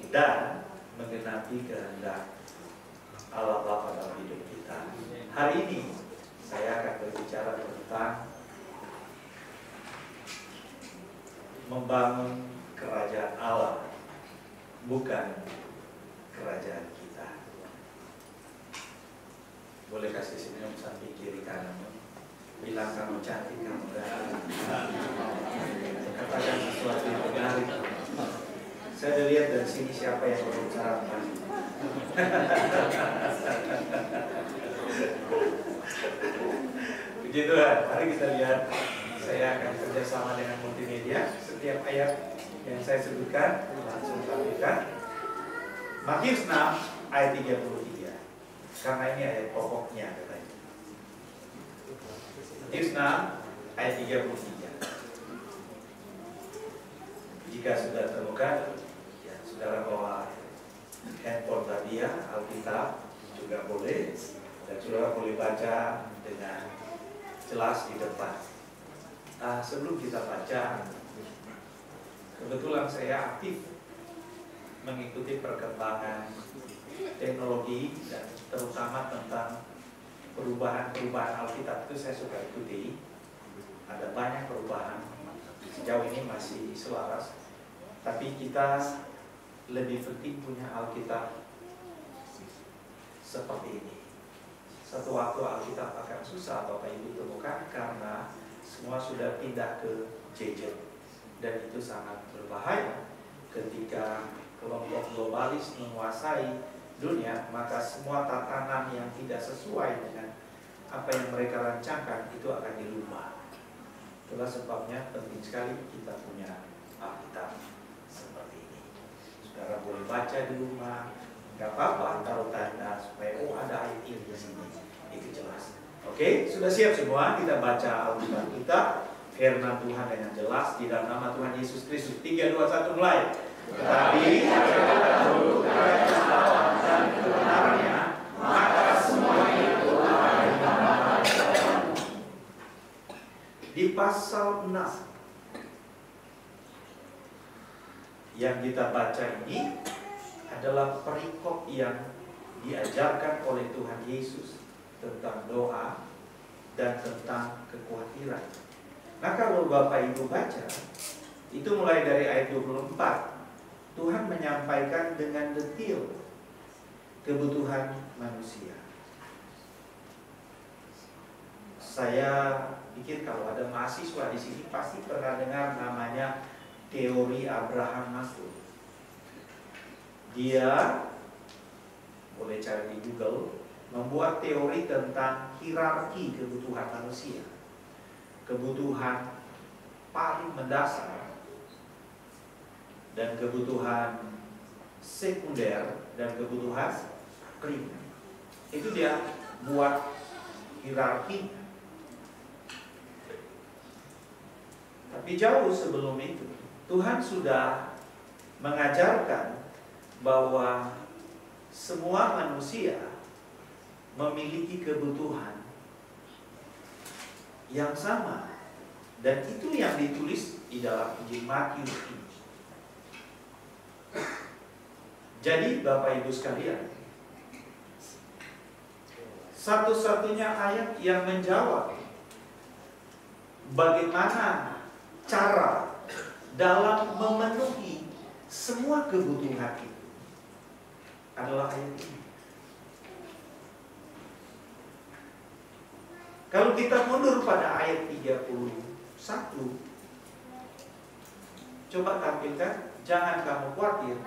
dan menggenapi kehendak Allah Bapa dalam hidup kita. Hari ini saya akan berbicara tentang membangun kerajaan Allah, bukan kerajaan kita. Boleh kasih senyum sampai kiri kanan, bilang kamu cantik, kamu ganteng, katakan sesuatu yang menarik. Saya udah lihat dari sini siapa yang belum sarapan. Puji Tuhan, mari kita lihat. Saya akan kerjasama dengan multimedia. Setiap ayat yang saya sebutkan langsung sampaikan. Matius 6 ayat 33. Karena ini ayat pokoknya katanya. Matius 6 ayat 33. Jika sudah temukan, ya, saudara bawa handphone tadi ya, Alkitab juga boleh, dan saudara boleh baca dengan jelas di depan. Sebelum kita baca, kebetulan saya aktif mengikuti perkembangan teknologi dan terutama tentang perubahan-perubahan Alkitab itu saya suka ikuti. Ada banyak perubahan, sejauh ini masih selaras, tapi kita lebih penting punya Alkitab seperti ini. Satu waktu Alkitab akan susah Bapak Ibu temukan karena semua sudah pindah ke gadget, dan itu sangat berbahaya. Ketika kelompok globalis menguasai dunia, maka semua tatanan yang tidak sesuai dengan apa yang mereka rancangkan itu akan dirubah. Itulah sebabnya penting sekali kita punya Alkitab seperti ini. Saudara boleh baca di rumah, nggak apa-apa taruh tanda supaya ada ayat ini di sini, itu jelas. Oke, sudah siap semua? Kita baca Alkitab kita, firman Tuhan dengan jelas di dalam nama Tuhan Yesus Kristus. 3, 2, 1 mulai. Tetapi dahulu kerajaan Allah dan kebenarannya, maka semuanya itu akan ditambahkan kepadamu. Di pasal 6 yang kita baca ini adalah perikop yang diajarkan oleh Tuhan Yesus tentang doa dan tentang kekhawatiran. Nah, kalau Bapak Ibu baca, itu mulai dari ayat 24, Tuhan menyampaikan dengan detail kebutuhan manusia. Saya pikir kalau ada mahasiswa di sini pasti pernah dengar namanya teori Abraham Maslow. Dia boleh cari di Google, membuat teori tentang hierarki kebutuhan manusia. Kebutuhan paling mendasar dan kebutuhan sekunder dan kebutuhan primer. Itu dia buat hierarki. Tapi jauh sebelum itu, Tuhan sudah mengajarkan bahwa semua manusia memiliki kebutuhan yang sama, dan itu yang ditulis di dalam Injil Matius ini. Jadi Bapak Ibu sekalian, satu-satunya ayat yang menjawab bagaimana cara dalam memenuhi semua kebutuhan itu adalah ayat ini. Kalau kita mundur pada ayat 31, coba tampilkan, jangan kamu khawatir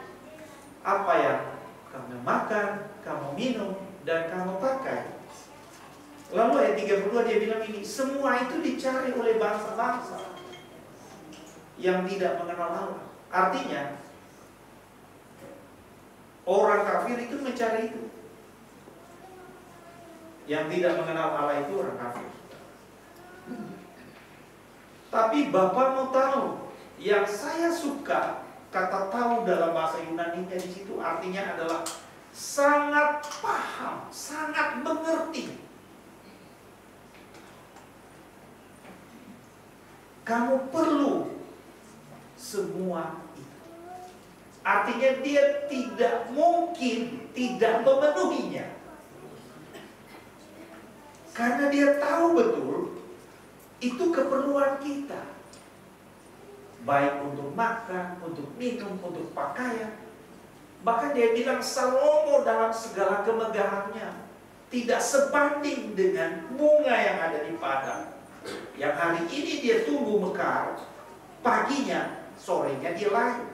apa yang kamu makan, kamu minum, dan kamu pakai. Lalu ayat 32 dia bilang ini, semua itu dicari oleh bangsa-bangsa yang tidak mengenal Allah. Artinya orang kafir itu mencari itu. Yang tidak mengenal Allah itu orang kafir. Tapi Bapak mau tahu, yang saya suka kata tahu dalam bahasa Yunani-nya di situ artinya adalah sangat paham, sangat mengerti. Kamu perlu semua itu. Artinya dia tidak mungkin tidak memenuhinya. Karena dia tahu betul itu keperluan kita. Baik untuk makan, untuk minum, untuk pakaian. Bahkan dia bilang Salomo dalam segala kemegahannya tidak sebanding dengan bunga yang ada di padang. Yang hari ini dia tumbuh mekar, paginya, sorenya dia layu.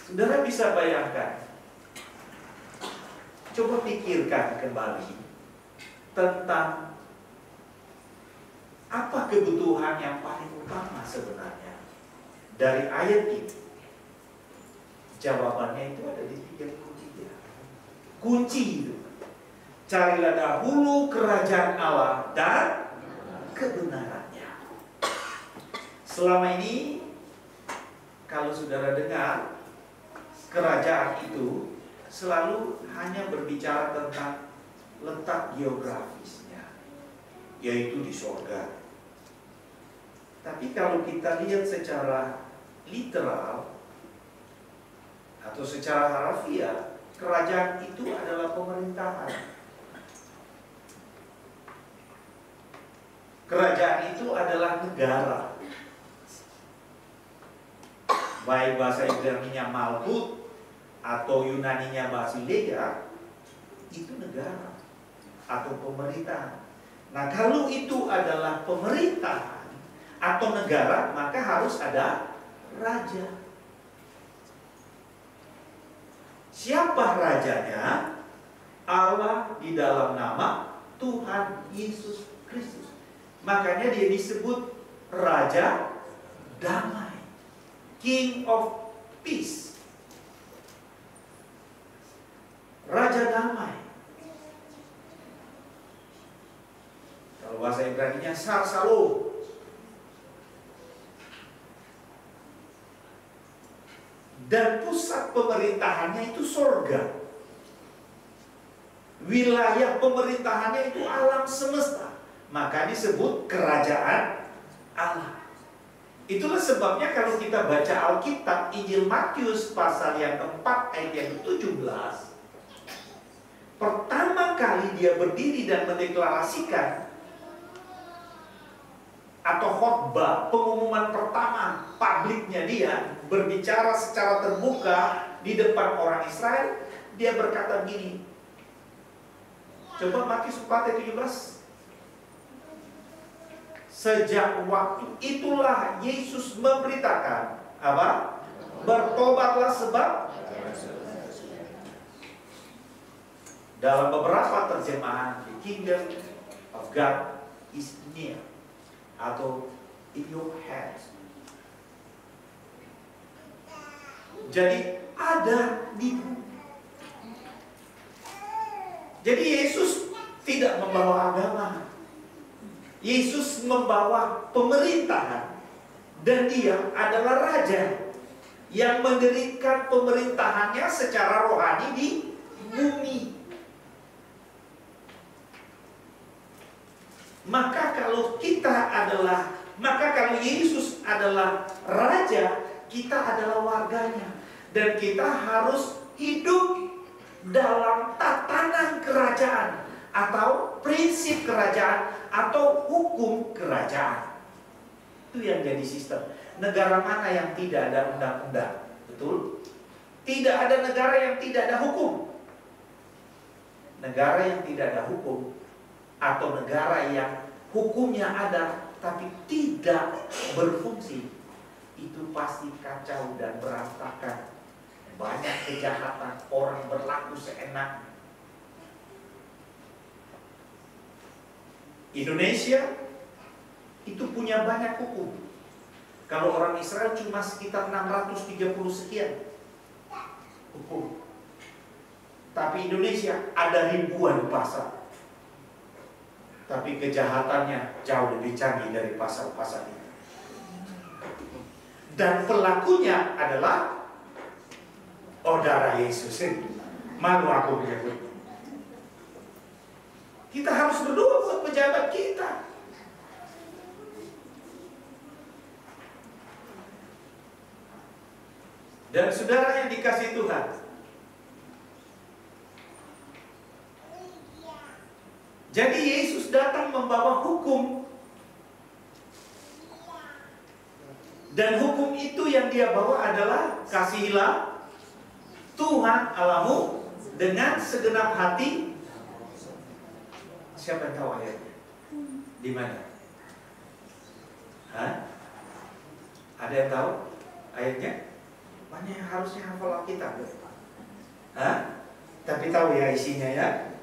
Saudara bisa bayangkan, coba pikirkan kembali tentang apa kebutuhan yang paling utama sebenarnya dari ayat ini. Jawabannya itu ada di 33. Kunci itu, carilah dahulu kerajaan Allah dan kebenarannya. Selama ini kalau saudara dengar, kerajaan itu selalu hanya berbicara tentang letak geografisnya, yaitu di sorga. Tapi kalau kita lihat secara literal atau secara harfiah, kerajaan itu adalah pemerintahan. Kerajaan itu adalah negara. Baik bahasa Ibrani-nya Malkut atau Yunani-nya Basileia, itu negara atau pemerintahan. Nah, kalau itu adalah pemerintahan atau negara, maka harus ada raja. Siapa rajanya? Allah di dalam nama Tuhan Yesus Kristus. Makanya dia disebut Raja Damai, King of Peace. Raja Damai. Kalau bahasa Ibrani-nya Sar Shalom. Dan pusat pemerintahannya itu sorga. Wilayah pemerintahannya itu alam semesta. Maka disebut kerajaan Allah. Itulah sebabnya kalau kita baca Alkitab, Injil Matius pasal yang keempat ayat yang 17, pertama kali dia berdiri dan mendeklarasikan atau khotbah, pengumuman pertama publiknya dia berbicara secara terbuka di depan orang Israel. Dia berkata gini, coba Matius 4 ayat 17. Sejak waktu itulah Yesus memberitakan apa? Bertobatlah sebab dalam beberapa terjemahan the kingdom of God is near atau in your hands. Jadi ada di bumi. Jadi Yesus tidak membawa agama. Yesus membawa pemerintahan. Dan dia adalah raja yang mendirikan pemerintahannya secara rohani di bumi. Maka kalau Yesus adalah raja, kita adalah warganya. Dan kita harus hidup dalam tatanan kerajaan atau prinsip kerajaan atau hukum kerajaan. Itu yang jadi sistem. Negara mana yang tidak ada undang-undang? Betul? Tidak ada negara yang tidak ada hukum. Negara yang tidak ada hukum atau negara yang hukumnya ada tapi tidak berfungsi, itu pasti kacau dan berantakan. Banyak kejahatan, orang berlaku seenaknya. Indonesia itu punya banyak hukum. Kalau orang Israel cuma sekitar 630 sekian hukum. Tapi Indonesia ada ribuan pasal. Tapi kejahatannya jauh lebih canggih dari pasal-pasal ini. Dan pelakunya adalah darah Yesus. Malu aku menyebut. Kita harus berdoa buat pejabat kita. Dan saudara yang dikasihi Tuhan, jadi Yesus datang membawa hukum. Dan hukum itu yang dia bawa adalah kasihilah Tuhan Allahmu dengan segenap hati. Siapa yang tahu ayatnya? Di mana? Hah? Ada yang tahu ayatnya? Banyak yang harusnya hafal Alkitab. Hah? Tapi tahu ya isinya ya?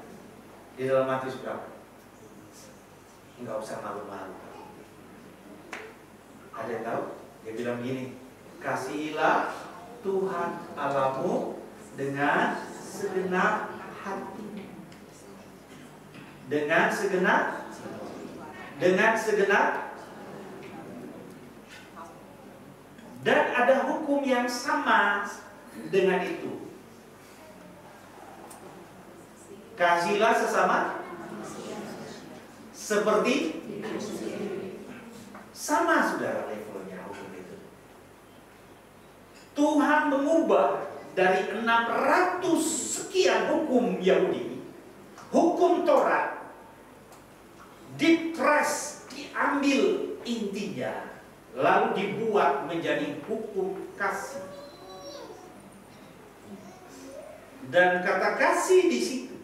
Di dalam Matius berapa? Enggak usah malu-malu. Ada yang tahu? Dia bilang gini, kasihilah Tuhan Allahmu dengan segenap hati, dengan segenap dan ada hukum yang sama dengan itu. Kasihilah sesama seperti sama, saudara, levelnya hukum itu. Tuhan mengubah dari 600 sekian hukum Yahudi, hukum Taurat, dipres, diambil intinya, lalu dibuat menjadi hukum kasih. Dan kata kasih di situ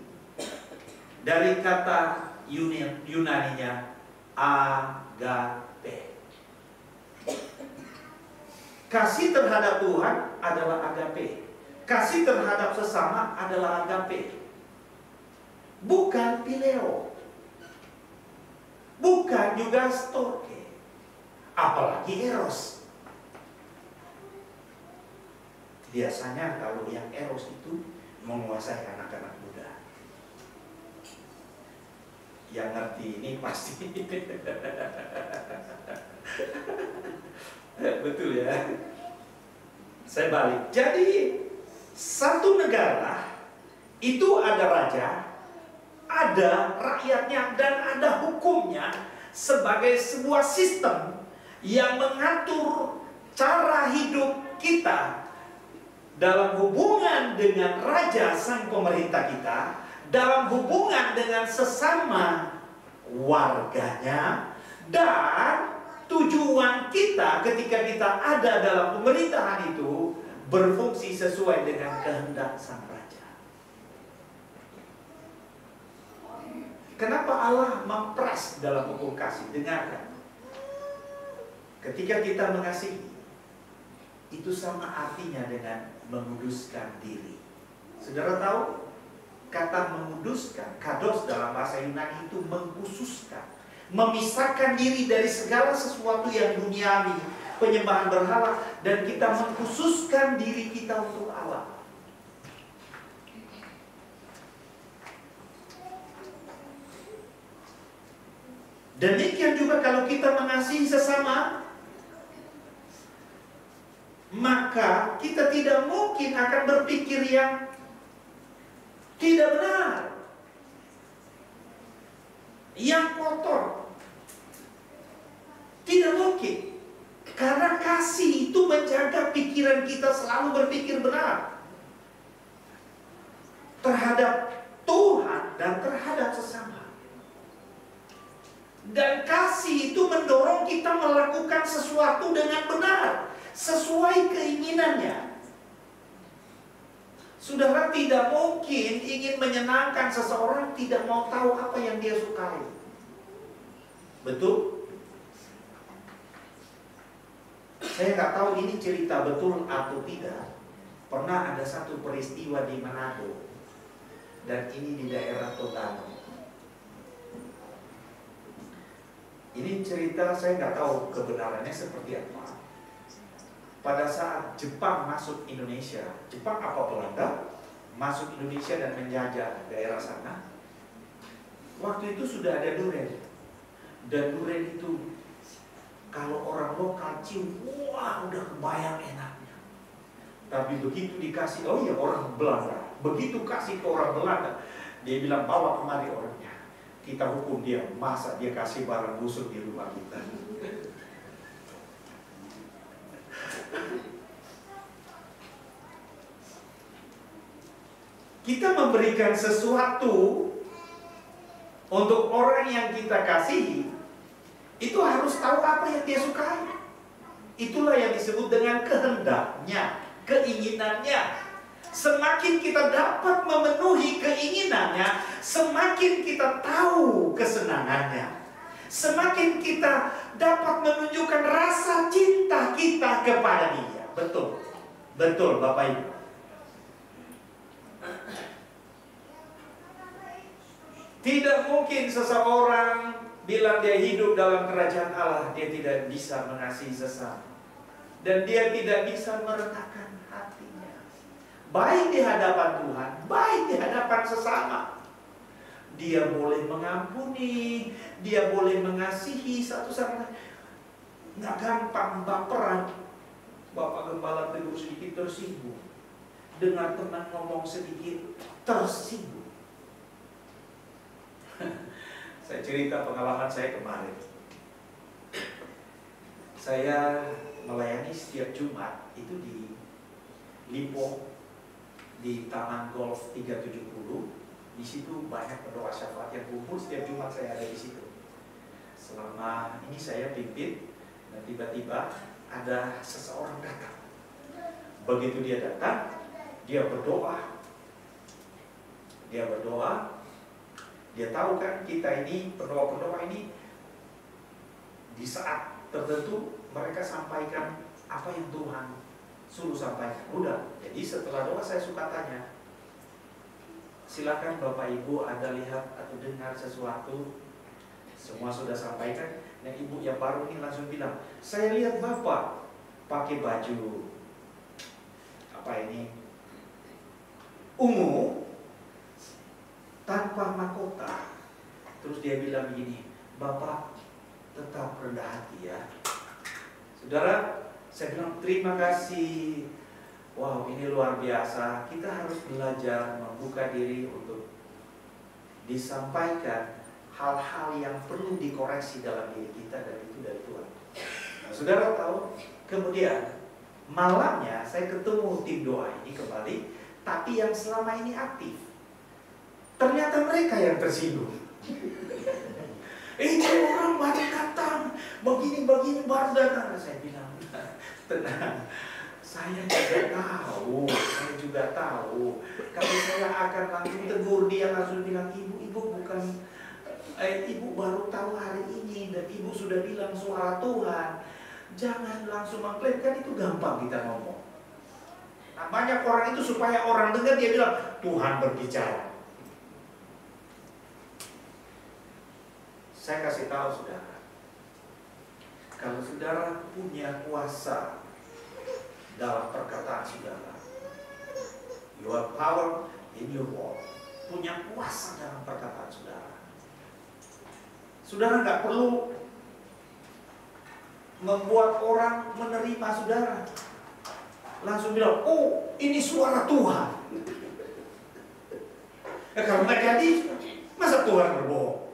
dari kata Yunaninya agape. Kasih terhadap Tuhan adalah agape. Kasih terhadap sesama adalah agape. Bukan phileo. Bukan juga storge. Apalagi eros. Biasanya kalau yang eros itu menguasai anak-anak muda. Yang ngerti ini pasti betul ya. Saya balik. Jadi satu negara itu ada raja, ada rakyatnya, dan ada hukumnya sebagai sebuah sistem yang mengatur cara hidup kita dalam hubungan dengan raja sang pemerintah kita, dalam hubungan dengan sesama warganya, dan tujuan kita ketika kita ada dalam pemerintahan itu berfungsi sesuai dengan kehendak sang raja. Kenapa Allah mempres dalam hukum kasih? Dengarkan. Ketika kita mengasihi, itu sama artinya dengan menguduskan diri. Saudara tahu, kata menguduskan, kados dalam bahasa Yunani itu mengkhususkan, memisahkan diri dari segala sesuatu yang duniawi, penyembahan berhala, dan kita mengkhususkan diri kita untuk Allah. Demikian juga kalau kita mengasihi sesama, maka kita tidak mungkin akan berpikir yang tidak benar, yang kotor. Tidak mungkin. Karena kasih itu menjaga pikiran kita selalu berpikir benar terhadap Tuhan dan terhadap sesama. Dan kasih itu mendorong kita melakukan sesuatu dengan benar, sesuai keinginannya. Saudara tidak mungkin ingin menyenangkan seseorang tidak mau tahu apa yang dia sukai. Betul? Saya nggak tahu ini cerita betul atau tidak. Pernah ada satu peristiwa di Manado, dan ini di daerah Totano. Ini cerita saya nggak tahu kebenarannya seperti apa. Pada saat Jepang masuk Indonesia, Jepang apa Belanda masuk Indonesia dan menjajah daerah sana, waktu itu sudah ada duren. Dan duren itu kalau orang lokal cium, wah udah kebayang enaknya. Tapi begitu dikasih, oh iya orang Belanda, begitu kasih ke orang Belanda, dia bilang bawa kemari orangnya, kita hukum dia, masa dia kasih barang busuk di rumah kita. kita memberikan sesuatu untuk orang yang kita kasihi, itu harus tahu apa yang dia sukai. Itulah yang disebut dengan kehendaknya, keinginannya. Semakin kita dapat memenuhi keinginannya, semakin kita tahu kesenangannya. Semakin kita dapat menunjukkan rasa cinta kita kepada dia. Betul, betul Bapak Ibu. Tidak mungkin seseorang bilang dia hidup dalam kerajaan Allah, dia tidak bisa mengasihi sesama. Dan dia tidak bisa merendahkan hatinya. Baik di hadapan Tuhan, baik di hadapan sesama. Dia boleh mengampuni, dia boleh mengasihi satu sama lain. Nggak gampang baperan. Bapak Gembala tegur sedikit tersinggung. Dengar teman ngomong sedikit tersinggung. Saya cerita pengalaman saya kemarin. Saya melayani setiap Jumat itu di Lipo, di Taman Golf 370. Di situ banyak pendoa syafaat yang kumpul. Setiap Jumat saya ada di situ. Selama ini saya pimpin, dan tiba-tiba ada seseorang datang. Begitu dia datang, dia berdoa. Dia tahu kan kita ini, pendoa-pendoa ini, di saat tertentu mereka sampaikan apa yang Tuhan suruh sampaikan. Udah, jadi setelah doa saya suka tanya, silakan Bapak Ibu Anda lihat atau dengar sesuatu. Semua sudah sampaikan. Nah ibu yang baru ini langsung bilang, saya lihat Bapak pakai baju apa ini, ungu tanpa mahkota. Terus dia bilang begini, Bapak tetap rendah hati ya. Saudara, saya bilang terima kasih. Wow, ini luar biasa. Kita harus belajar membuka diri untuk disampaikan hal-hal yang perlu dikoreksi dalam diri kita, dan itu dari Tuhan. Nah, saudara tahu, kemudian malamnya saya ketemu tim doa ini kembali, tapi yang selama ini aktif. Ternyata mereka yang tersinggung. Itu orang banyak datang, begini baru datang. Saya bilang, tenang. Saya juga tahu. Kalau saya akan langsung tegur dia, langsung bilang, ibu bukan, ibu baru tahu hari ini dan ibu sudah bilang suara Tuhan. Jangan langsung mengklaim, kan itu gampang kita ngomong. Nah, banyak orang itu supaya orang dengar dia bilang Tuhan berbicara. Saya kasih tahu saudara, kalau saudara punya kuasa dalam perkataan saudara, you have power in your word. Punya kuasa dalam perkataan saudara. Saudara nggak perlu membuat orang menerima saudara. Langsung bilang, oh ini suara Tuhan. Kalau nggak jadi, masa Tuhan berbohong?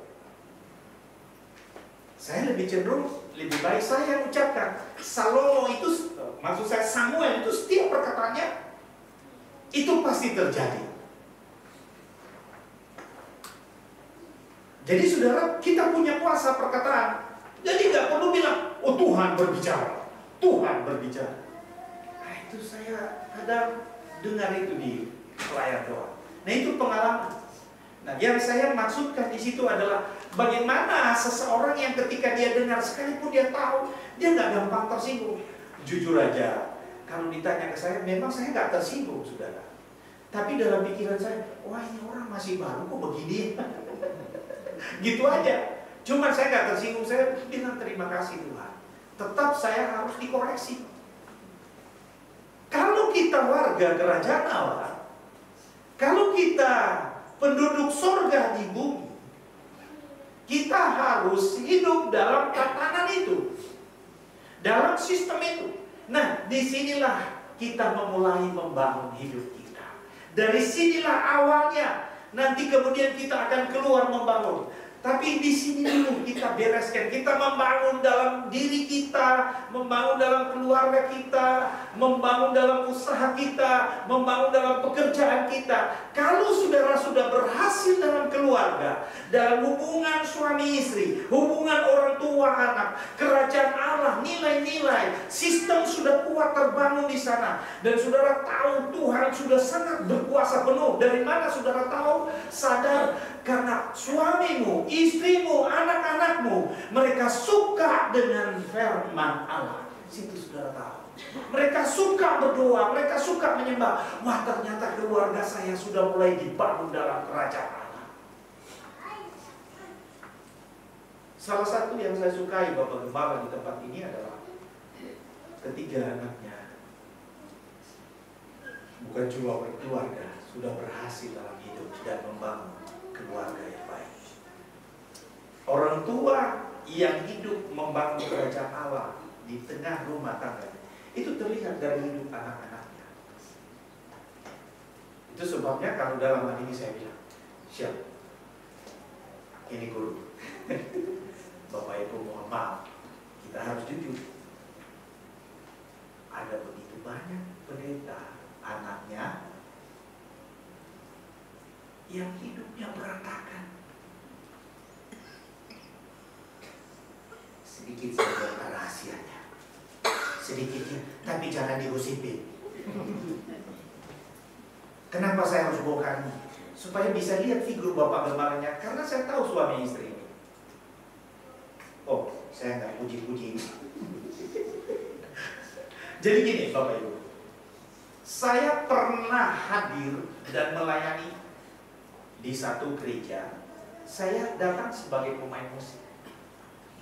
Saya lebih cenderung, lebih baik saya ucapkan. Salomo itu, maksud saya Samuel itu setiap perkataannya itu pasti terjadi. Jadi saudara, kita punya kuasa perkataan. Jadi nggak perlu bilang, oh Tuhan berbicara, Tuhan berbicara. Nah itu saya kadang dengar itu di layar doa. Nah itu pengalaman. Nah yang saya maksudkan di situ adalah bagaimana seseorang yang ketika dia dengar, sekalipun dia tahu, dia nggak gampang tersinggung. Jujur aja, kalau ditanya ke saya, memang saya nggak tersinggung, saudara. Tapi dalam pikiran saya, wah ini orang masih baru kok begini. Gitu aja. Cuma saya nggak tersinggung, saya bilang terima kasih Tuhan. Tetap saya harus dikoreksi. Kalau kita warga kerajaan Allah, kalau kita penduduk surga di bumi, kita harus hidup dalam tatanan itu, dalam sistem itu. Nah, disinilah kita memulai membangun hidup kita. Dari sinilah awalnya. Nanti kemudian kita akan keluar membangun. Tapi di sini dulu kita bereskan, kita membangun dalam dalam diri kita, membangun dalam keluarga kita, membangun dalam usaha kita, membangun dalam pekerjaan kita. Kalau saudara sudah berhasil dalam keluarga, dalam hubungan suami istri, hubungan orang tua anak, kerajaan Allah, nilai-nilai, sistem sudah kuat terbangun di sana, dan saudara tahu Tuhan sudah sangat berkuasa penuh. Dari mana saudara tahu? Sadar, karena suamimu, istrimu, anak-anakmu, mereka suka dengan firman Allah. Situ saudara tahu. Mereka suka berdoa, mereka suka menyembah. Wah, ternyata keluarga saya sudah mulai dibangun dalam kerajaan Allah. Salah satu yang saya sukai Bapak Gembala di tempat ini adalah ketiga anaknya bukan cuma berkeluarga, sudah berhasil dalam hidup dan membangun keluarga yang baik. Orang tua yang hidup membangun kerajaan Allah di tengah rumah tangga, itu terlihat dari hidup anak-anaknya. Itu sebabnya kalau dalam hal ini saya bilang, siap, ini guru. Bapak Ibu mohon maaf, kita harus jujur. Ada begitu banyak pendeta anaknya yang hidupnya berantakan. Sedikit saja rahasianya, sedikitnya, tapi jangan digosipin. Kenapa saya harus bongkar ini? Supaya bisa lihat figur Bapak Gembalanya, karena saya tahu suami istri ini. Oh, saya nggak puji-puji. Jadi gini Bapak Ibu, saya pernah hadir dan melayani di satu gereja. Saya datang sebagai pemain musik,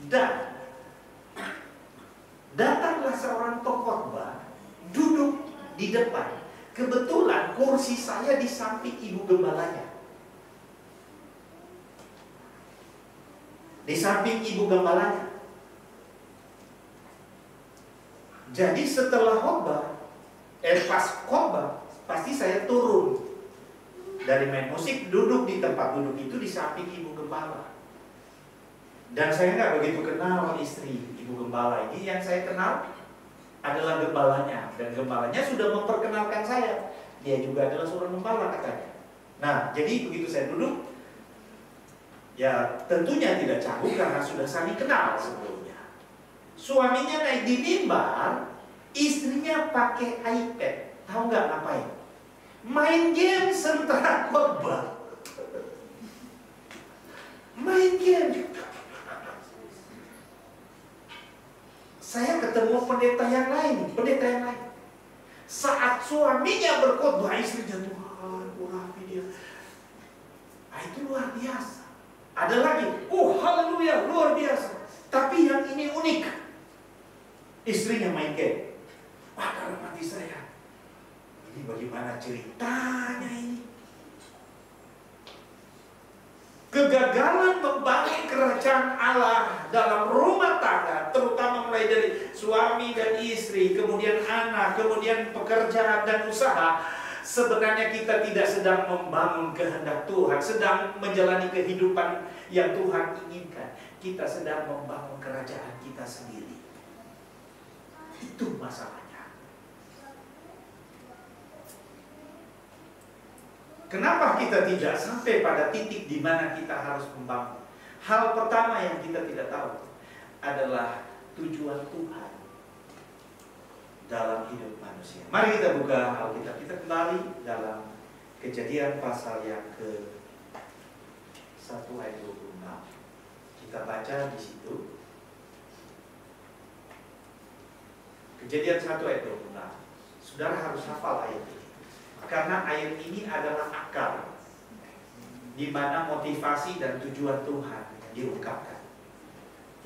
dan datanglah seorang pengkhotbah duduk di depan. Kebetulan kursi saya di samping ibu gembalanya, di samping ibu gembalanya. Jadi setelah khotbah, pas khotbah, pasti saya turun dari main musik, duduk di tempat duduk itu di samping ibu gembala. Dan saya nggak begitu kenal istri ibu gembala ini. Yang saya kenal adalah gembalanya, dan gembalanya sudah memperkenalkan saya. Dia juga adalah seorang gembala katanya. Nah, jadi begitu saya duduk, ya tentunya tidak canggung karena sudah saling kenal sebelumnya. Suaminya naik di mimbar, istrinya pakai iPad. Tahu nggak ngapain? Main game sementara khotbah. Main game. Saya ketemu pendeta yang lain. Saat suaminya berkhotbah, istrinya, Tuhan, urapi dia. Nah, itu luar biasa. Ada lagi, oh haleluya, luar biasa. Tapi yang ini unik. Istrinya main game. Wah, dalam hati saya, ini bagaimana ceritanya ini? Kegagalan membangun kerajaan Allah dalam rumah tangga, terutama mulai dari suami dan istri, kemudian anak, kemudian pekerjaan dan usaha. Sebenarnya kita tidak sedang membangun kehendak Tuhan, sedang menjalani kehidupan yang Tuhan inginkan. Kita sedang membangun kerajaan kita sendiri. Itu masalahnya. Kenapa kita tidak sampai pada titik di mana kita harus membangun? Hal pertama yang kita tidak tahu adalah tujuan Tuhan dalam hidup manusia. Mari kita buka Alkitab kita kembali dalam Kejadian pasal yang ke-1 ayat 26. Kita baca di situ. Kejadian 1 ayat 26. Saudara harus hafal ayat ini, karena ayat ini adalah akar di mana motivasi dan tujuan Tuhan diungkapkan.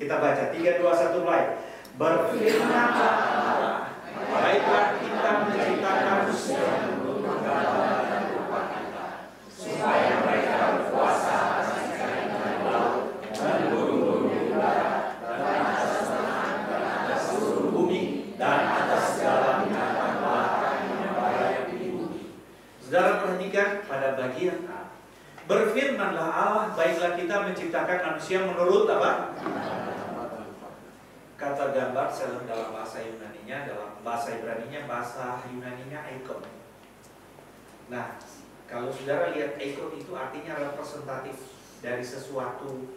Kita baca 3, 2, 1 mulai. Berfirmanlah Allah, baiklah kita menciptakan manusia menurut gambar dan rupa kita, supaya mereka berkuasa atas ikan dan laut dan burung-burung di udara dan atas tanah dan atas seluruh bumi dan atas segala binatang melata yang berlayar di bumi. Saudara perhatikan pada bagian A. Berfirmanlah Allah, baiklah kita menciptakan manusia menurut apa? gambar dalam bahasa Yunaninya, dalam bahasa Ibraninya, bahasa Yunaninya eikon. Nah, kalau saudara lihat eikon itu artinya representatif dari sesuatu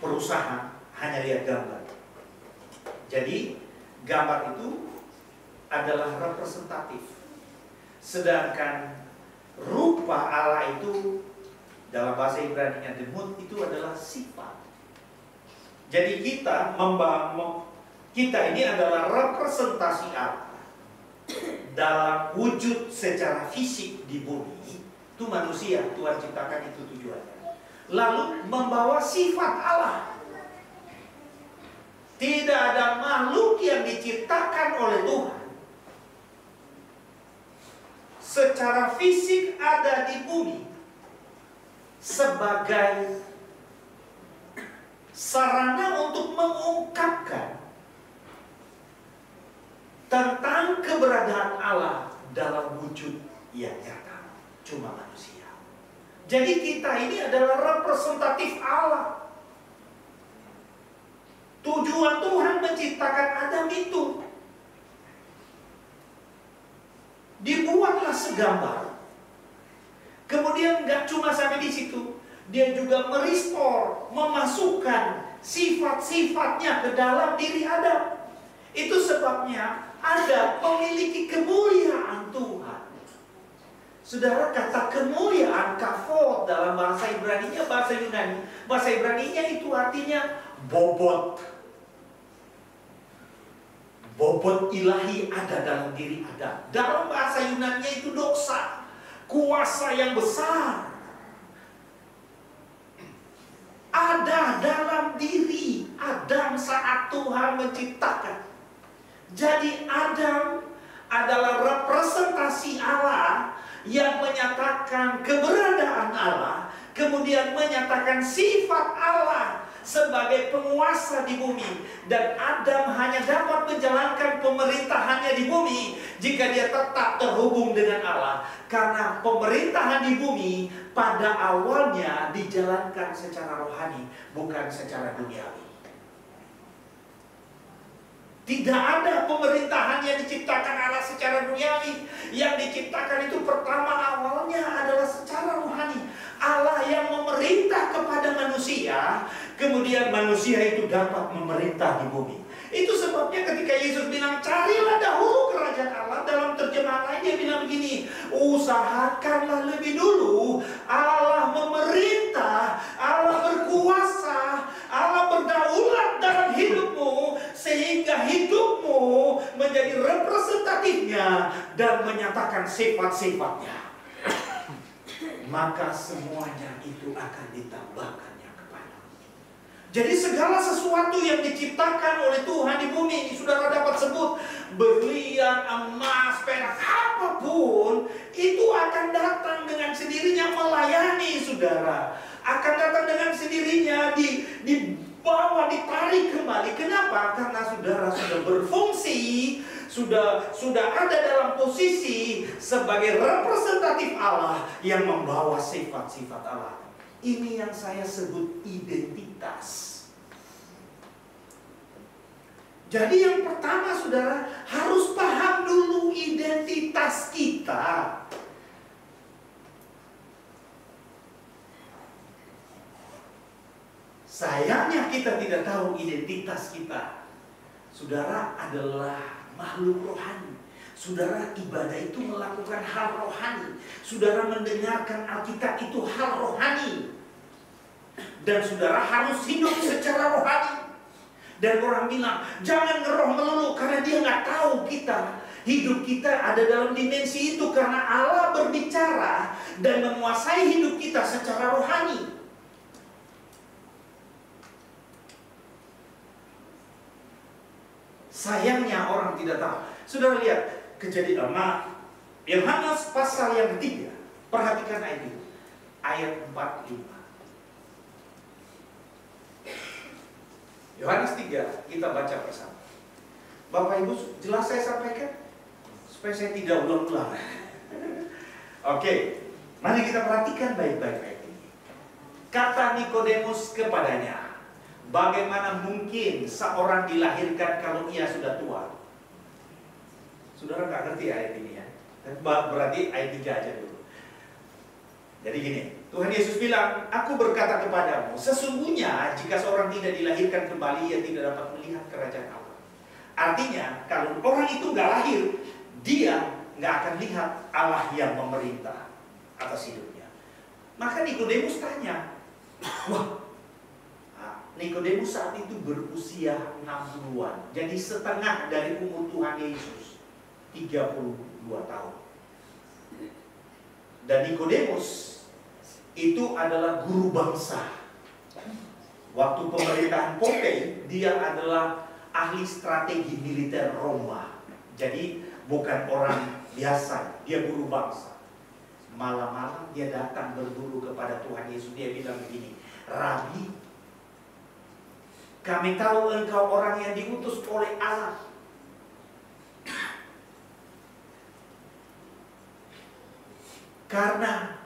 perusahaan, hanya lihat gambar. Jadi gambar itu adalah representatif. Sedangkan rupa Allah itu dalam bahasa Ibraninya demut itu adalah sifat. Jadi kita ini adalah representasi Allah dalam wujud secara fisik di bumi. Itu manusia Tuhan ciptakan, itu tujuannya. Lalu membawa sifat Allah. Tidak ada makhluk yang diciptakan oleh Tuhan secara fisik ada di bumi sebagai sarana untuk mengungkapkan tentang keberadaan Allah dalam wujud yang nyata, cuma manusia. Jadi kita ini adalah representatif Allah. Tujuan Tuhan menciptakan Adam itu, dibuatlah segambar. Kemudian nggak cuma sampai di situ, dia juga merestore, memasukkan sifat-sifatnya ke dalam diri Adam. Itu sebabnya Adam memiliki kemuliaan Tuhan. Saudara, kata kemuliaan, kavod dalam bahasa Ibraninya, bahasa Yunani, bahasa Ibraninya itu artinya bobot. Bobot ilahi ada dalam diri Adam. Dalam bahasa Yunaninya itu doksa, kuasa yang besar ada dalam diri Adam saat Tuhan menciptakan. Jadi Adam adalah representasi Allah yang menyatakan keberadaan Allah, kemudian menyatakan sifat Allah sebagai penguasa di bumi. Dan Adam hanya dapat menjalankan pemerintahannya di bumi jika dia tetap terhubung dengan Allah. Karena pemerintahan di bumi pada awalnya dijalankan secara rohani, bukan secara duniawi. Tidak ada pemerintahan yang diciptakan Allah secara duniawi. Yang diciptakan itu pertama awalnya adalah secara rohani. Allah yang memerintah kepada manusia, kemudian manusia itu dapat memerintah di bumi. Itu sebabnya ketika Yesus bilang, carilah dahulu kerajaan Allah, dalam terjemahan lain dia bilang begini, usahakanlah lebih dulu Allah memerintah, Allah berkuasa, Allah berdaulat dalam hidupmu, sehingga hidupmu menjadi representatifnya dan menyatakan sifat-sifatnya. Maka semuanya itu akan ditambahkannya kepadamu. Jadi segala sesuatu yang diciptakan oleh Tuhan di bumi ini, saudara dapat sebut berlian, emas, perak, apapun, itu akan datang dengan sendirinya melayani saudara. Akan datang dengan sendirinya dibawa, ditarik kembali. Kenapa? Karena saudara sudah berfungsi, sudah ada dalam posisi sebagai representatif Allah yang membawa sifat-sifat Allah. Ini yang saya sebut identitas. Jadi yang pertama saudara harus paham dulu identitas kita. Sayangnya kita tidak tahu identitas kita. Saudara adalah makhluk rohani. Saudara ibadah itu melakukan hal rohani. Saudara mendengarkan Alkitab itu hal rohani. Dan saudara harus hidup secara rohani. Dan orang bilang, jangan ngeroh melulu, karena dia nggak tahu kita. Hidup kita ada dalam dimensi itu karena Allah berbicara dan menguasai hidup kita secara rohani. Sayangnya orang tidak tahu. Saudara lihat Kejadian Yohanes pasal yang ketiga. Perhatikan ayat itu. Ayat 45. Yohanes 3 kita baca bersama. Bapak Ibu, jelas saya sampaikan supaya saya tidak ulang-ulang. Oke, mari kita perhatikan baik-baik ayat ini. Kata Nikodemus kepadanya, Bagaimana mungkin seorang dilahirkan kalau ia sudah tua? Saudara nggak ngerti ayat ini ya? Berarti ayat 3 aja dulu. Jadi gini, Tuhan Yesus bilang, aku berkata kepadamu, sesungguhnya jika seorang tidak dilahirkan kembali, ia tidak dapat melihat kerajaan Allah. Artinya, kalau orang itu nggak lahir, dia nggak akan lihat Allah yang memerintah atas hidupnya. Maka Nikodemus tanya, wah, Nikodemus saat itu berusia 60-an, jadi setengah dari umur Tuhan Yesus, 32 tahun. Dan Nikodemus itu adalah guru bangsa. Waktu pemerintahan Pompei, dia adalah ahli strategi militer Roma. Jadi bukan orang biasa, dia guru bangsa. Malam-malam dia datang berguru kepada Tuhan Yesus. Dia bilang begini, Rabi, kami tahu engkau orang yang diutus oleh Allah. Karena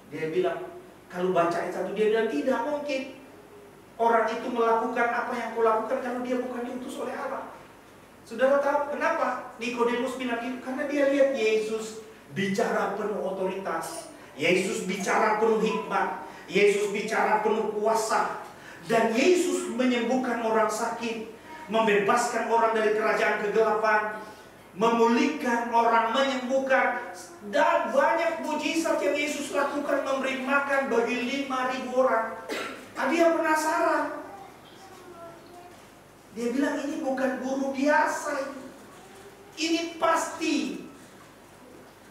dia bilang, kalau baca ayat 1, dia bilang tidak mungkin orang itu melakukan apa yang kau lakukan kalau dia bukan diutus oleh Allah. Saudara tahu kenapa Nikodemus bilang itu? Karena dia lihat Yesus bicara penuh otoritas, Yesus bicara penuh hikmat, Yesus bicara penuh kuasa, dan Yesus menyembuhkan orang sakit, membebaskan orang dari kerajaan kegelapan, memulihkan orang, menyembuhkan, dan banyak mujizat yang Yesus lakukan, memberi makan bagi 5.000 orang. Dia penasaran. Dia bilang ini bukan guru biasa, ini pasti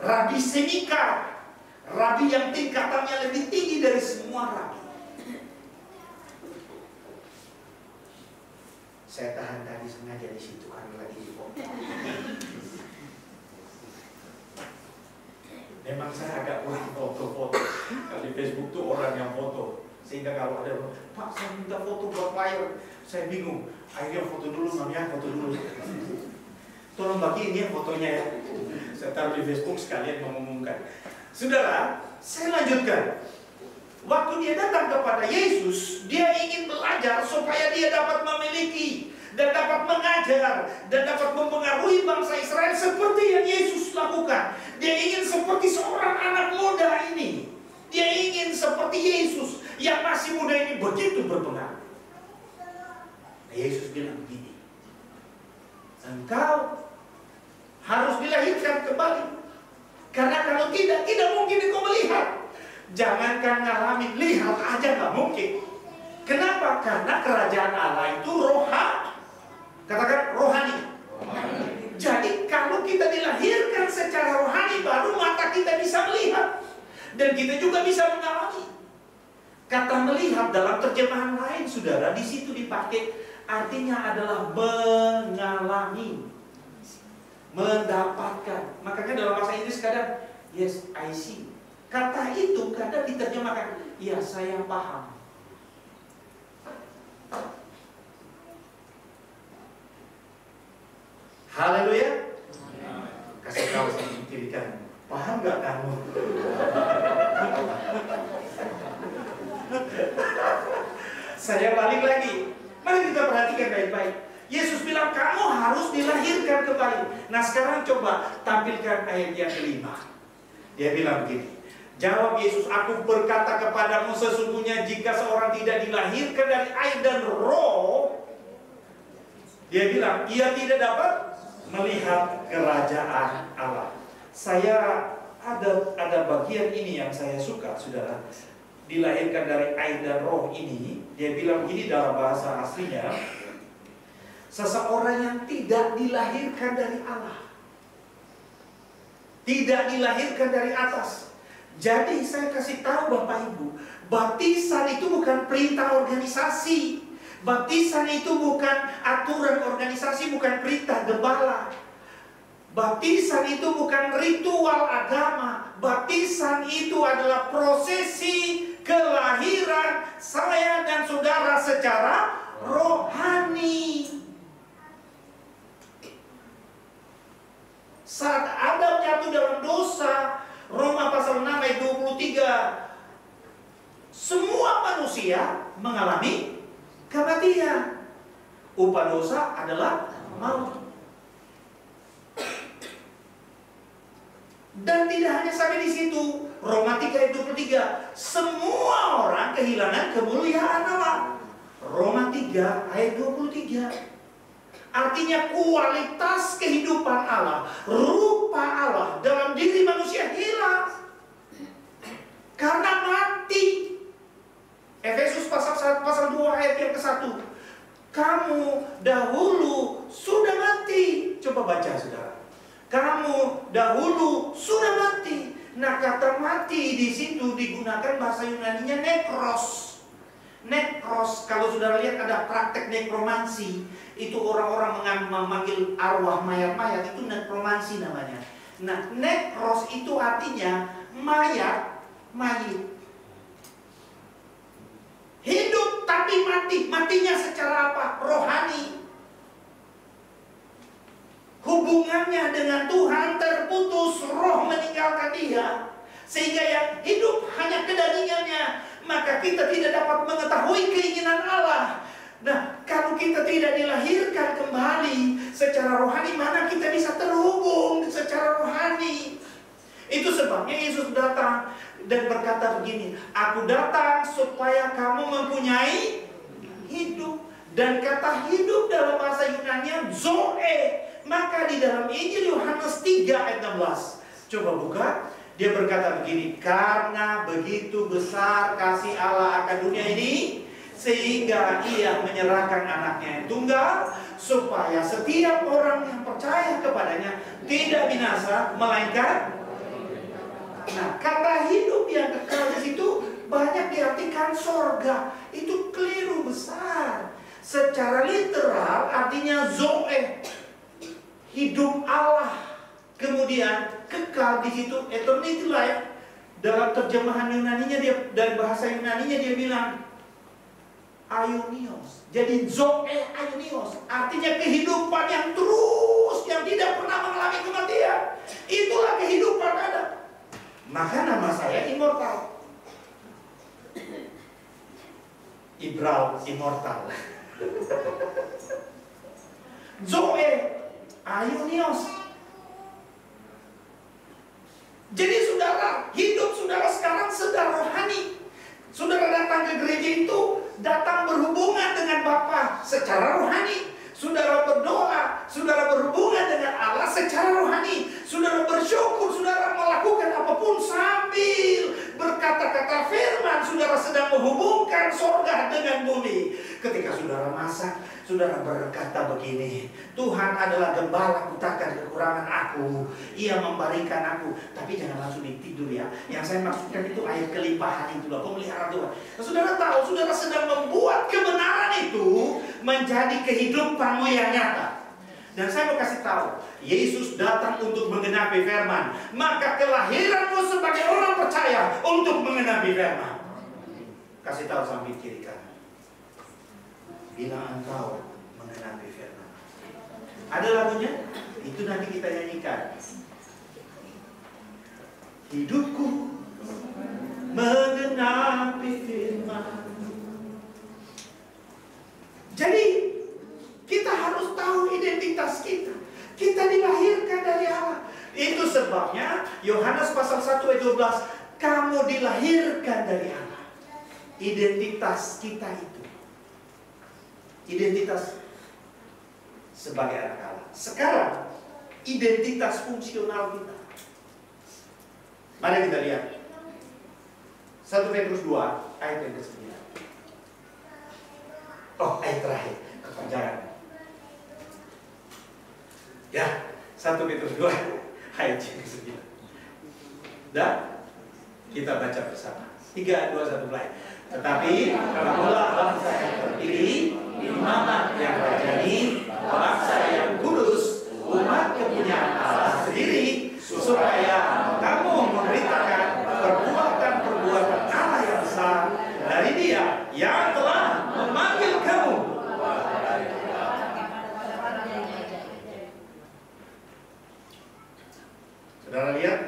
Rabi Semika, Rabi yang tingkatannya lebih tinggi dari semua Rabi. Saya tahan tadi sengaja di situ karena lagi di foto. Memang saya agak kurang foto-foto. Kalau di Facebook tuh orang yang foto, sehingga kalau ada Pak saya minta foto buat flyer, saya bingung. Akhirnya foto dulu, namanya foto dulu. Tolong bagiin ya fotonya ya. Saya taruh di Facebook sekalian mengumumkan. Saudara, saya lanjutkan. Waktu dia datang kepada Yesus, dia ingin belajar supaya dia dapat memiliki dan dapat mengajar dan dapat mempengaruhi bangsa Israel seperti yang Yesus lakukan. Dia ingin seperti seorang anak muda ini. Dia ingin seperti Yesus yang masih muda ini begitu berpengaruh. Nah, Yesus bilang begini, engkau harus dilahirkan kembali. Karena kalau tidak mungkin engkau melihat. Jangankan ngalamin, lihat aja nggak mungkin. Kenapa? Karena kerajaan Allah itu katakan rohani. Jadi kalau kita dilahirkan secara rohani, baru mata kita bisa melihat. Dan kita juga bisa mengalami. Kata melihat dalam terjemahan lain, saudara, di situ dipakai artinya adalah mengalami, mendapatkan. Makanya dalam bahasa Inggris kadang yes, I see. Kata itu kadang diterjemahkan, ya saya paham. Haleluya. Kasih tahu sama kiri kanan, paham gak kamu? Saya balik lagi. Mari kita perhatikan baik-baik. Yesus bilang kamu harus dilahirkan kembali. Nah sekarang coba tampilkan ayat yang kelima. Dia bilang begini, jawab Yesus, aku berkata kepadamu, sesungguhnya jika seorang tidak dilahirkan dari air dan roh, dia bilang ia tidak dapat melihat kerajaan Allah. Saya ada bagian ini yang saya suka, saudara. Dilahirkan dari air dan roh ini, dia bilang begini dalam bahasa aslinya, seseorang yang tidak dilahirkan dari Allah, tidak dilahirkan dari atas. Jadi saya kasih tahu Bapak Ibu, baptisan itu bukan perintah organisasi. Baptisan itu bukan aturan organisasi, bukan perintah gembala. Baptisan itu bukan ritual agama. Baptisan itu adalah prosesi kelahiran saya dan saudara secara rohani. Saat Adam jatuh dalam dosa, Roma pasal 6 ayat 23, semua manusia mengalami kematian. buah dosa adalah maut. Dan tidak hanya sampai di situ. Roma 3 ayat 23, semua orang kehilangan kemuliaan Allah. Roma 3 ayat 23. Artinya kualitas kehidupan Allah, rupa Allah dalam diri manusia hilang karena mati. Efesus pasal 2 ayat yang ke-1. Kamu dahulu sudah mati. Coba baca, saudara. Kamu dahulu sudah mati. Nah, kata mati di situ digunakan bahasa Yunaninya nekros. Nekros, kalau saudara lihat ada praktek nekromansi. Itu orang-orang memanggil arwah mayat-mayat, itu nekromansi namanya. Nah, nekros itu artinya mayat. Hidup tapi mati. Matinya secara apa? Rohani. Hubungannya dengan Tuhan terputus, roh meninggalkan dia, sehingga yang hidup hanya kedagingannya. Maka kita tidak dapat mengetahui keinginan Allah. Nah, kalau kita tidak dilahirkan kembali secara rohani, mana kita bisa terhubung secara rohani? Itu sebabnya Yesus datang dan berkata begini, aku datang supaya kamu mempunyai hidup. Dan kata hidup dalam bahasa Yunani zoe. Maka di dalam Injil Yohanes 3 ayat 16, coba buka, dia berkata begini, karena begitu besar kasih Allah akan dunia ini, sehingga ia menyerahkan anaknya yang tunggal, supaya setiap orang yang percaya kepadanya tidak binasa, melainkan. Nah, kata hidup yang kekal di situ banyak diartikan sorga. Itu keliru besar. Secara literal artinya zoe, hidup Allah. Kemudian kekal di situ, eternity life. Dalam terjemahan Yunaninya dia, dari bahasa Yunaninya dia bilang aionios. Jadi zoe aionios artinya kehidupan yang terus, yang tidak pernah mengalami kematian. Itulah kehidupan Adam. Maka nama saya immortal. Ibral immortal. Zoe aionios. Jadi saudara, hidup saudara sekarang sedang rohani. Saudara datang ke gereja itu, datang berhubungan dengan Bapa secara rohani. Saudara berdoa, saudara berhubungan dengan Allah secara rohani. Saudara bersyukur, saudara melakukan apapun sambil berkata-kata firman. Saudara sedang menghubungkan sorga dengan bumi. Ketika saudara masak, saudara berkata begini, Tuhan adalah gembala, takkan kekurangan aku. Ia memberikan aku. Tapi jangan langsung tidur ya. Yang saya maksudkan itu ayat kelimpahan itulah, pemeliharaan Tuhan. Nah, saudara tahu, saudara sedang membuat kebenaran itu menjadi kehidupanmu yang nyata. Dan saya mau kasih tahu, Yesus datang untuk menggenapi firman. Maka kelahiranmu sebagai orang percaya untuk menggenapi firman. Kasih tahu sambil kiri kanan, bila engkau mengenapi firman. Ada lagunya? Itu nanti kita nyanyikan. Hidupku mengenapi firman. Jadi kita harus tahu identitas kita. Kita dilahirkan dari Allah. Itu sebabnya Yohanes pasal 1 ayat 12, kamu dilahirkan dari Allah. Identitas kita itu, identitas sebagai anak Allah. Sekarang identitas fungsional kita. Mari kita lihat 1 Petrus 2 ayat yang ke-9. Oh, ayat terakhir, kepanjangan. Ya, 1 Petrus 2 ayat yang ke-9. Dan kita baca bersama. 3, 2, 1 mulai. Tetapi kamulah bangsa yang terpilih, imamat yang terjadi, bangsa yang kudus, umat kepunyaan Allah sendiri, supaya kamu memberitakan perbuatan-perbuatan Allah yang besar dari Dia yang telah memanggil kamu. Saudara lihat,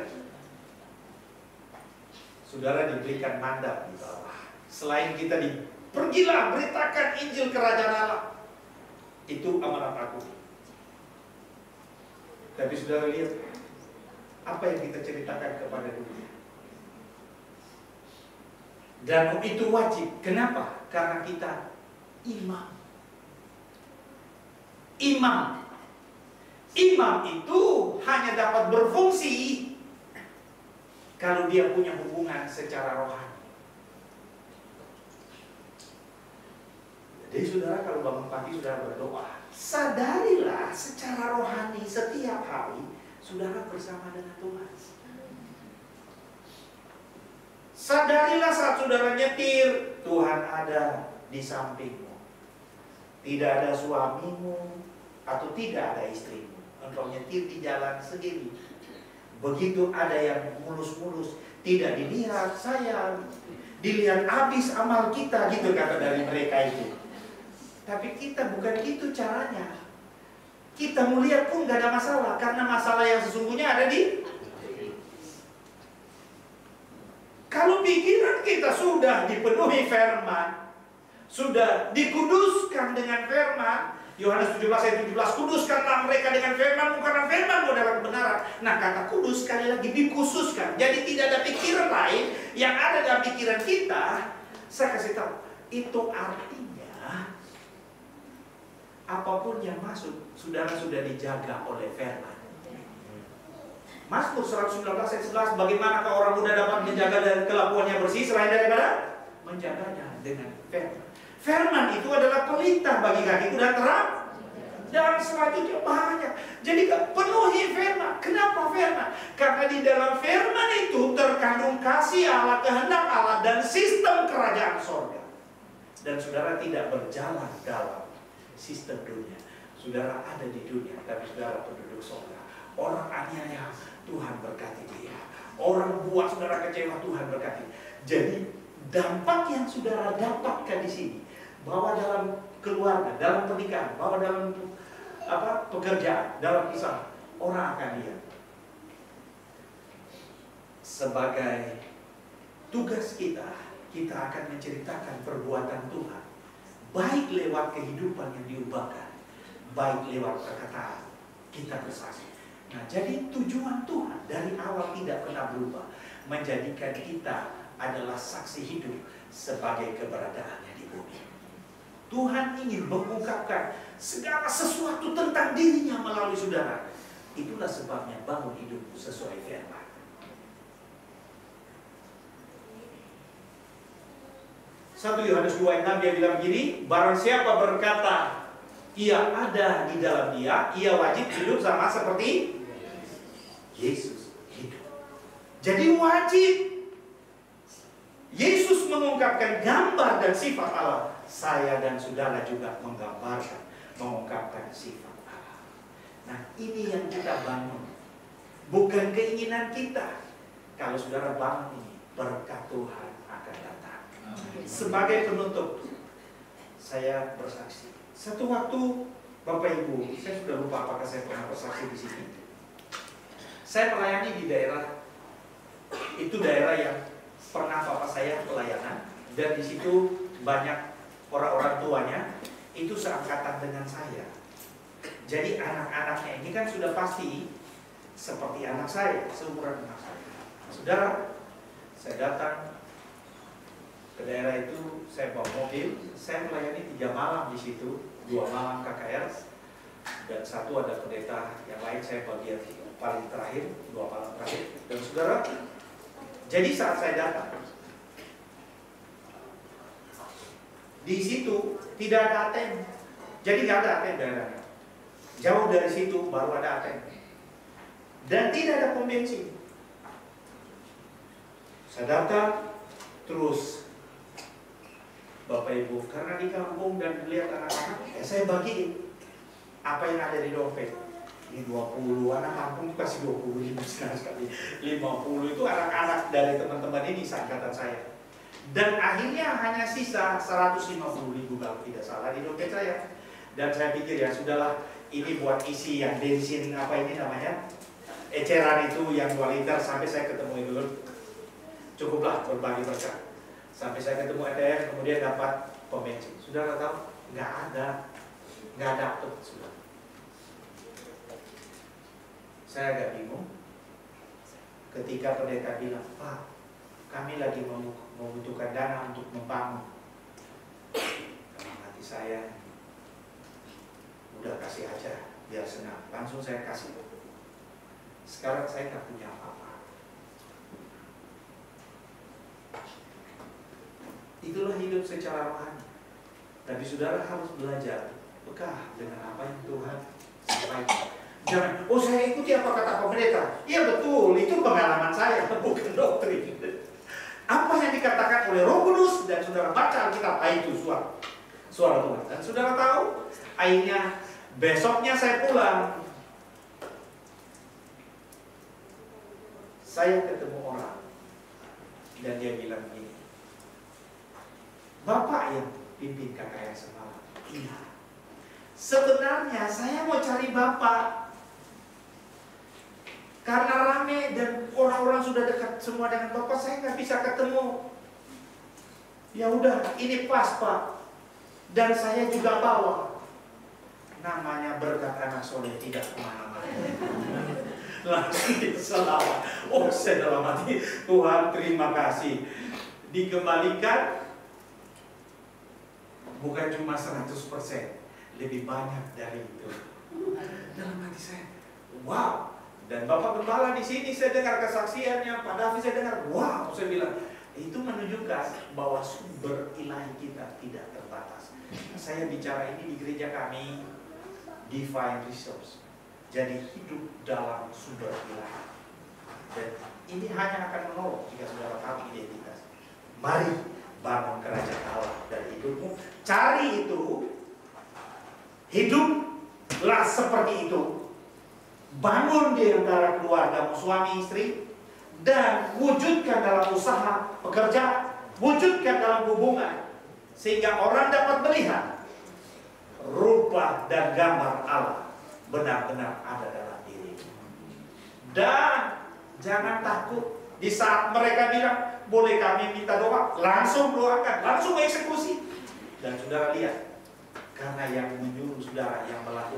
saudara diberikan mandat di bawah. Selain kita pergilah beritakan Injil Kerajaan Allah. Itu amanat aku. Tapi saudara lihat apa yang kita ceritakan kepada dunia. Dan itu wajib. Kenapa? Karena kita imam. Imam itu hanya dapat berfungsi kalau dia punya hubungan secara rohani. Jadi saudara kalau bangun pagi saudara berdoa, sadarilah secara rohani setiap hari saudara bersama dengan Tuhan. Sadarilah saat saudara nyetir, Tuhan ada di sampingmu. Tidak ada suamimu atau tidak ada istrimu. Engkau nyetir di jalan sendiri. Begitu ada yang mulus-mulus, tidak dilihat, sayang, dilihat habis amal kita, gitu kata dari mereka itu. Tapi kita bukan itu caranya. Kita mau lihat pun gak ada masalah, karena masalah yang sesungguhnya ada di. Kalau pikiran kita sudah dipenuhi firman, sudah dikuduskan dengan firman, Yohanes 17 ayat 17, kuduskanlah mereka dengan firman, karena firman adalah kebenaran. Nah, kata kudus sekali lagi dikhususkan. Jadi tidak ada pikiran lain yang ada dalam pikiran kita. Saya kasih tahu, itu artinya apapun yang masuk, saudara sudah dijaga oleh firman. Mazmur 119 ayat 11, bagaimanakah orang muda dapat menjaga dari kelakuannya bersih selain daripada menjaganya dengan firman. Firman itu adalah pelita bagi kakiku dan terang, dan selanjutnya banyak. Jadi penuhi firman. Kenapa firman? Karena di dalam firman itu terkandung kasih Allah, kehendak Allah, dan sistem kerajaan sorga. Dan saudara tidak berjalan dalam sistem dunia. Saudara ada di dunia, tapi saudara penduduk sorga. Orang aniaya, Tuhan berkati dia. Orang buat saudara kecewa, Tuhan berkati. Jadi dampak yang saudara dapatkan di sini, bahwa dalam keluarga, dalam pernikahan, bahwa dalam pekerjaan, dalam usaha, orang akan lihat. Sebagai tugas kita, kita akan menceritakan perbuatan Tuhan, baik lewat kehidupan yang diubahkan, baik lewat perkataan kita bersaksi. Nah, jadi tujuan Tuhan dari awal tidak pernah berubah, menjadikan kita adalah saksi hidup sebagai keberadaannya di bumi. Tuhan ingin mengungkapkan segala sesuatu tentang dirinya melalui saudara. Itulah sebabnya bangun hidup sesuai firman. Satu Yohanes 2 ayat 6 dia bilang begini, barang siapa berkata ia ada di dalam dia, ia wajib hidup sama seperti Yesus hidup. Jadi wajib. Yesus mengungkapkan gambar dan sifat Allah. Saya dan saudara juga menggambarkan, mengungkapkan sifat Allah. Nah, ini yang kita bangun, bukan keinginan kita. Kalau saudara bangun ini, berkat Tuhan akan datang. Sebagai penutup, saya bersaksi. Satu waktu, Bapak Ibu, saya sudah lupa apakah saya pernah bersaksi di sini. Saya melayani di daerah, itu daerah yang pernah Bapak saya pelayanan, dan di situ banyak orang-orang tuanya itu seangkatan dengan saya. Jadi anak-anaknya ini kan sudah pasti seperti anak saya, seumuran anak saya. Saudara, saya datang ke daerah itu, saya bawa mobil, saya melayani 3 malam di situ, 2 malam KKR, dan 1 ada pendeta yang lain, saya bagian paling terakhir, 2 malam terakhir. Dan saudara, jadi saat saya datang, di situ tidak ada ATM, jadi nggak ada ATM daerahnya. Jauh dari situ baru ada ATM, dan tidak ada pom bensin. Saya datang, terus Bapak Ibu, karena di kampung dan melihat anak-anak, saya bagiin apa yang ada di dompet. Ini 20, anak kampung kasih 20 senang sekali. 50 itu anak-anak dari teman-teman ini seangkatan saya. Dan akhirnya hanya sisa 150.000 kalau tidak salah di dompet saya. Dan saya pikir ya sudahlah, ini buat isi yang bensin apa ini namanya, eceran itu yang 2 liter, sampai saya ketemu itu cukuplah berbagi berkat. Sampai saya ketemu ATM, kemudian dapat pom bensin. Saudara tahu, nggak ada. nggak dapet sudah. Saya agak bingung ketika pendeta bilang, Pak, kami lagi membutuhkan dana untuk membangun. Dalam hati saya, udah kasih aja, biar senang. Langsung saya kasih. Sekarang saya nggak punya apa-apa. Itulah hidup secara rohani. Tapi saudara harus belajar peka dengan apa yang Tuhan sampaikan. Jangan, oh saya ikuti apa kata pendeta. Iya betul, itu pengalaman saya, bukan doktrin. Apa yang dikatakan oleh Roh Kudus dan saudara baca Alkitab, itu suara Tuhan. Dan saudara tahu, akhirnya besoknya saya pulang. Saya ketemu orang dan dia bilang begini, Bapak yang pimpin KKR semalam. Iya. Sebenarnya saya mau cari Bapak. Karena rame dan orang-orang sudah dekat semua dengan Bapak, saya nggak bisa ketemu. Ya udah, ini pas Pak. Dan saya juga bawa. Namanya berkat anak soleh tidak kemana-mana. Langsung selawat. Oh, saya dalam hati, Tuhan terima kasih. Dikembalikan bukan cuma 100%, lebih banyak dari itu. Dalam hati saya, wow. Dan Bapak Gembala di sini saya dengar kesaksiannya, Pak Davi saya dengar, wow, saya bilang itu menunjukkan bahwa sumber ilahi kita tidak terbatas. Saya bicara ini di gereja kami, divine resource. Jadi hidup dalam sumber ilahi. Dan ini hanya akan menolong jika saudara tahu identitas. Mari bangun kerajaan Allah dari hidupmu. Cari itu, hiduplah seperti itu. Bangun di antara keluargamu, suami istri, dan wujudkan dalam usaha, pekerja, wujudkan dalam hubungan, sehingga orang dapat melihat rupa dan gambar Allah benar-benar ada dalam diri. Dan jangan takut di saat mereka bilang, boleh kami minta doa, langsung doakan, langsung eksekusi. Dan saudara lihat, karena yang menyuruh saudara yang melakukan